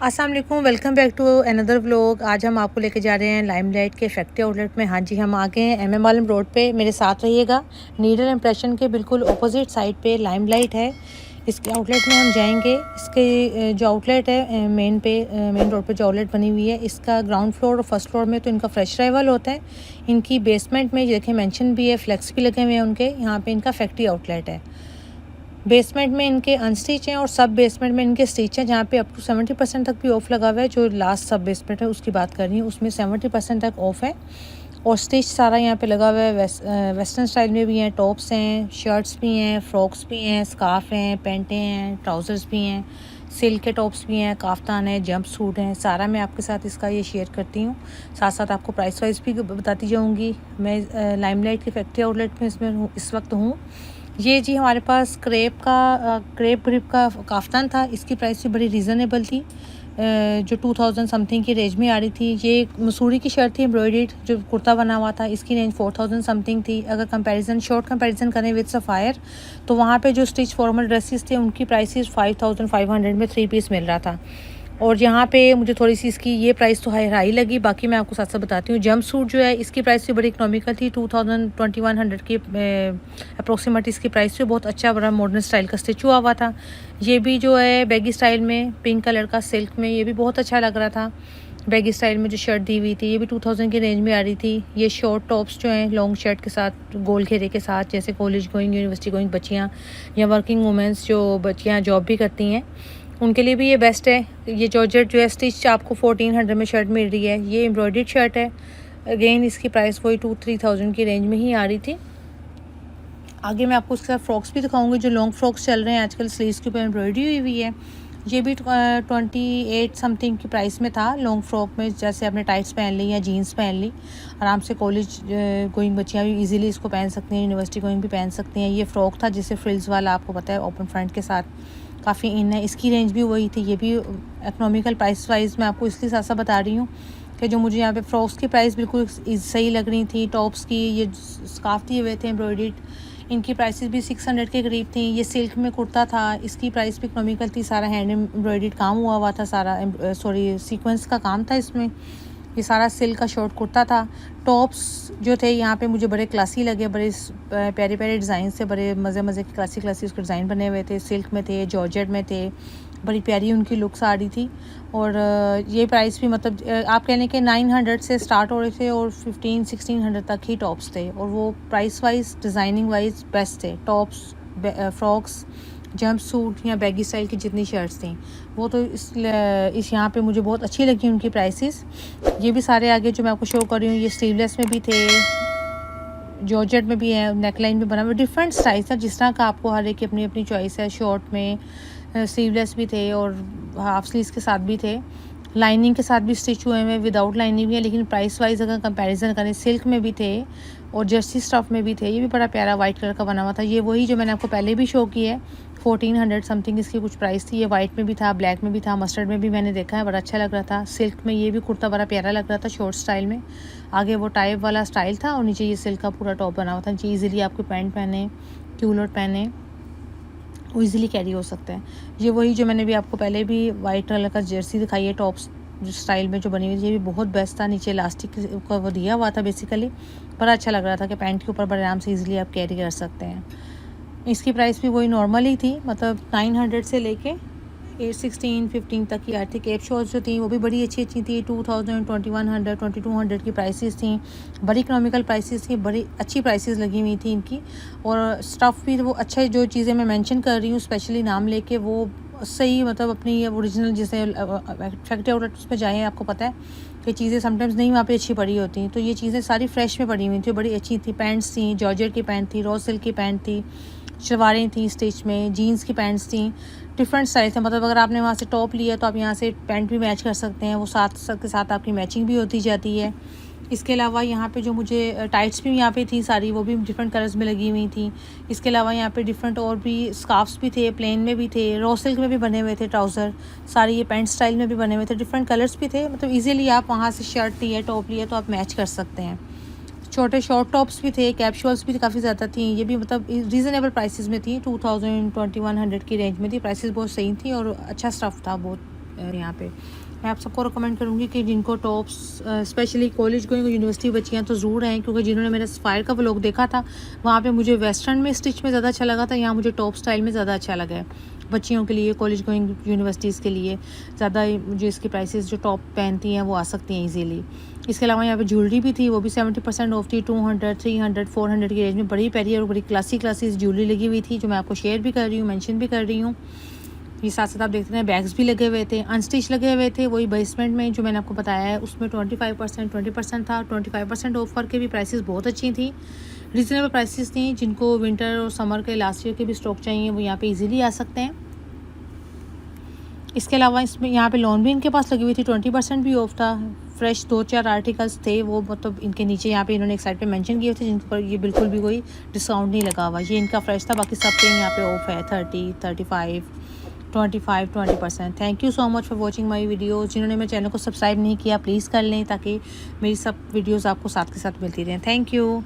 अस्सलाम वालेकुम, welcome back to another vlog. आज हम आपको लेके जा रहे हैं लाइमलाइट के फैक्ट्री आउटलेट में। हाँ जी, हम आ गए हैं एमएम आलम रोड पे। मेरे साथ रहिएगा। नीडल इम्प्रेशन के बिल्कुल अपोजिट साइड पे लाइमलाइट है। इसके आउटलेट में हम जाएंगे। इसके जो आउटलेट है मेन रोड पे जो आउटलेट बनी हुई है, इसका ग्राउंड फ्लोर और फर्स्ट फ्लोर में तो इनका फ्रेश अराइवल होता है। इनकी बेसमेंट में देखें मेंशन भी है, फ्लेक्स भी लगे हुए हैं उनके। यहाँ पे इनका फैक्ट्री आउटलेट है। बेसमेंट में इनके अनस्टिच हैं और सब बेसमेंट में इनके स्टिच हैं, जहाँ पे अप टू 70% तक भी ऑफ लगा हुआ है। जो लास्ट सब बेसमेंट है उसकी बात कर रही हूँ, उसमें 70% तक ऑफ है और स्टिच सारा यहाँ पे लगा हुआ है। वेस्टर्न स्टाइल में भी हैं, टॉप्स हैं, शर्ट्स भी हैं, फ्रॉक्स भी हैं, स्कार्फ हैं, पैंटें हैं, ट्राउज़र्स भी हैं, सिल्क के टॉप्स भी हैं, काफ्तान है, जंप सूट हैं। सारा मैं आपके साथ इसका ये शेयर करती हूँ, साथ साथ आपको प्राइस वाइज भी बताती जाऊँगी। मैं लाइमलाइट की फैक्ट्री आउटलेट में इसमें इस वक्त हूँ। ये जी हमारे पास क्रेप ग्रिप का काफ्तान था। इसकी प्राइस भी बड़ी रीज़नेबल थी, जो 2000 समथिंग की रेंज में आ रही थी। ये मसूरी की शर्ट थी एम्ब्रॉयडर्ड, जो कुर्ता बना हुआ था। इसकी रेंज 4000 समथिंग थी। अगर शॉर्ट कंपैरिजन करें विद सफ़ायर, तो वहाँ पे जो स्टिच फॉर्मल ड्रेसेस थे उनकी प्राइसेस 5500 में 3 पीस मिल रहा था। और यहाँ पे मुझे थोड़ी सी इसकी ये प्राइस तो हाई लगी। बाकी मैं आपको साथ साथ बताती हूँ। जंप सूट जो है इसकी प्राइस भी बड़ी इकोनॉमिकल थी, 2100 की अप्रोक्सीमेट इसकी प्राइस भी। बहुत अच्छा बड़ा मॉडर्न स्टाइल का स्टिच हुआ था। ये भी जो है बैगी स्टाइल में, पिंक कलर का सिल्क में, ये भी बहुत अच्छा लग रहा था। बैगी स्टाइल में जो शर्ट दी हुई थी, ये भी 2000 की रेंज में आ रही थी। ये शॉर्ट टॉप्स जो हैं लॉन्ग शर्ट के साथ, गोल घेरे के साथ, जैसे कॉलेज गोइंग, यूनिवर्सिटी गोइंग बच्चियाँ या वर्किंग वुमेंस जो बच्चियाँ जॉब भी करती हैं, उनके लिए भी ये बेस्ट है। ये जॉर्जेट जो है स्टिच आपको 1400 में शर्ट मिल रही है। ये एम्ब्रॉयडर्ड शर्ट है। अगेन इसकी प्राइस वही 2-3,000 की रेंज में ही आ रही थी। आगे मैं आपको उसके साथ फ्रॉक्स भी दिखाऊंगी, जो लॉन्ग फ्रॉक्स चल रहे हैं आजकल, स्लीव्स के ऊपर एम्ब्रॉयडरी हुई हुई है। ये भी 28 समथिंग की प्राइस में था। लॉन्ग फ्रॉक में जैसे आपने टाइट्स पहन ली या जीन्स पहन ली, आराम से कॉलेज गोइंग बच्चियाँ भी इजीली इसको पहन सकती हैं, यूनिवर्सिटी गोइंग भी पहन सकती हैं। ये फ़्रॉक था जिसे फ्रिल्स वाला, आपको पता है, ओपन फ्रंट के साथ, काफ़ी इन है। इसकी रेंज भी वही थी। ये भी इकोनॉमिकल प्राइस वाइज मैं आपको इसलिए साथ साथ बता रही हूँ कि जो मुझे यहाँ पे फ्रॉक्स की प्राइस बिल्कुल सही लग रही थी। टॉप्स की ये स्कार्फ दिए हुए थे एम्ब्रॉयडर्ड, इनकी प्राइसेस भी 600 के करीब थी। ये सिल्क में कुर्ता था, इसकी प्राइस भी इकोनॉमिकल थी। सारा हैंड एम्ब्रॉयडर्ड काम हुआ था, सारा सीक्वेंस का काम था इसमें। ये सारा सिल्क का शॉर्ट कुर्ता था। टॉप्स जो थे यहाँ पे मुझे बड़े क्लासी लगे, बड़े प्यारे प्यारे डिज़ाइन से, बड़े मज़े के क्लासी उसके डिज़ाइन बने हुए थे। सिल्क में थे, जॉर्जेट में थे, बड़ी प्यारी उनकी लुक्स आ रही थी। और ये प्राइस भी मतलब आप कहने के 900 से स्टार्ट हो रहे थे और 1500-1600 तक ही टॉप्स थे। और वो price wise, designing wise best थे। टॉप्स, फ्रॉक्स, जंप सूट या बैगी स्टाइल की जितनी शर्ट्स थी वो तो इस यहाँ पे मुझे बहुत अच्छी लगी उनकी प्राइसेस। ये भी सारे आगे जो मैं आपको शो कर रही हूँ, ये स्लीवलेस में भी थे, जॉर्जेट में भी है, नेकलाइन भी बना हुआ, डिफरेंट स्टाइल था। जिस तरह का आपको हर एक की अपनी अपनी चॉइस है। शॉर्ट में स्लीवलेस भी थे और हाफ स्लीव्स के साथ भी थे। लाइनिंग के साथ भी स्टिच हुए हैं, विदाउट लाइनिंग भी है। लेकिन प्राइस वाइज अगर कंपैरिजन करें, सिल्क में भी थे और जर्सी स्टफ में भी थे। ये भी बड़ा प्यारा वाइट कलर का बना हुआ था। ये वही जो मैंने आपको पहले भी शो की है, 1400 समथिंग इसकी कुछ प्राइस थी। ये वाइट में भी था, ब्लैक में भी था, मस्टर्ड में भी मैंने देखा है, बड़ा अच्छा लग रहा था। सिल्क में ये भी कुर्ता बड़ा प्यारा लग रहा था, शॉर्ट स्टाइल में। आगे वो टाइप वाला स्टाइल था और नीचे ये सिल्क का पूरा टॉप बना हुआ था। नीचे ईजिली आपको पैंट पहने, क्यूलोट पहने, वो ईजिली कैरी हो सकते हैं। ये वही जो मैंने भी आपको पहले भी वाइट कलर का जर्सी दिखाई है, टॉप्स जो स्टाइल में जो बनी हुई थी, ये भी बहुत बेस्ट था। नीचे इलास्टिक का वो दिया हुआ था बेसिकली, बड़ा अच्छा लग रहा था कि पैंट के ऊपर बड़े आराम से ईजिली आप कैरी कर सकते हैं। इसकी प्राइस भी वही नॉर्मल ही थी, मतलब 900 से लेके 816-15 तक की आती। कैप शॉर्ट्स जो थी वो भी बड़ी अच्छी थी। 2000, 2100, 2200 की प्राइसेस थी। बड़ी इकोनॉमिकल प्राइसेस थी, बड़ी अच्छी प्राइसेस लगी हुई थी इनकी। और स्टफ़ भी वो अच्छा, जो चीज़ें मैं मेंशन कर रही हूँ स्पेशली नाम लेके, वो सही, मतलब अपनी ओरिजिनल, जैसे फैक्ट्री आउटलेट पर जाएँ, आपको पता है कि चीज़ें समटाइम्स नहीं वहाँ पे अच्छी पड़ी होती हैं, तो ये चीज़ें सारी फ्रेश में पड़ी हुई थी, बड़ी अच्छी थी। पैंट्स थी, जॉर्जेट की पैंट थी, रॉ सिल्क की पैंट थी, शलवारें थी स्टिच में, जीन्स की पैंट्स थी, डिफरेंट स्टाइल थे। मतलब अगर आपने वहाँ से टॉप लिया तो आप यहाँ से पैंट भी मैच कर सकते हैं, वो साथ के साथ आपकी मैचिंग भी होती जाती है। इसके अलावा यहाँ पे जो मुझे टाइट्स भी यहाँ पे थी सारी, वो भी डिफरेंट कलर्स में लगी हुई थी। इसके अलावा यहाँ पे डिफरेंट और भी स्कार्फ्स भी थे, प्लेन में भी थे, रॉ सिल्क में भी बने हुए थे ट्राउज़र, सारी ये पैंट स्टाइल में भी बने हुए थे, डिफरेंट कलर्स भी थे। मतलब इजीली आप वहाँ से शर्ट लिया, टॉप लिया तो आप मैच कर सकते हैं। छोटे शॉर्ट टॉप्स भी थे, कैप्सूल्स भी काफ़ी ज़्यादा थी। ये भी मतलब रीज़नेबल प्राइसेस में थी, 2000, 2100 की रेंज में थी। प्राइसेस बहुत सही थी और अच्छा स्टफ़ था, बहुत यहाँ पे मैं आप सबको रिकमेंड करूँगी कि जिनको tops specially college going university बच्चियाँ तो ज़रूर हैं, क्योंकि जिन्होंने मेरा सफ़ायर का व्लॉग देखा था वहाँ पे मुझे वेस्टर्न में स्टिच में ज़्यादा अच्छा लगा था, यहाँ मुझे टॉप स्टाइल में ज़्यादा अच्छा लगा है। बच्चियों के लिए कॉलेज गोइंग यूनिवर्सिटीज़ के लिए ज़्यादा मुझे इसकी प्राइसेस जो टॉप पहनती हैं वो आ सकती हैं ईजीली। इसके अलावा यहाँ पे ज्वेलरी भी थी, वो भी 70% ऑफ थी। 200, 300, 400 की रेंज में बड़ी प्यारी और बड़ी क्लासिक ज्वेलरी लगी हुई थी, जो मैं आपको शेयर भी कर रही हूँ, मेंशन भी कर रही हूँ। ये साथ साथ आप देखते हैं बैग्स भी लगे हुए थे, अनस्टिच लगे हुए थे, वही बेसमेंट में जो मैंने आपको बताया है उसमें 20% था। 25% ऑफ करके भी प्राइसेस बहुत अच्छी थी, रीज़नेबल प्राइसेस थी। जिनको विंटर और समर के लास्ट ईयर के भी स्टॉक चाहिए वो यहाँ पे इजीली आ सकते हैं। इसके अलावा इसमें यहाँ पे लोन भी इनके पास लगी हुई थी, 20% भी ऑफ था। फ्रेश 2-4 आर्टिकल्स थे, वो मतलब इनके नीचे यहाँ पे इन्होंने एक साइड पे मेंशन किए थे, जिन पर ये बिल्कुल भी कोई डिस्काउंट नहीं लगा हुआ। ये इनका फ्रेश था, बाकी सब पे यहाँ पे ऑफ है 30, 35, 25, 20%। Thank you so much for watching my video. जिन्होंने मेरे चैनल को सब्सक्राइब नहीं किया प्लीज़ कर लें, ताकि मेरी सब वीडियोज़ आपको साथ के साथ मिलती रहें। Thank you.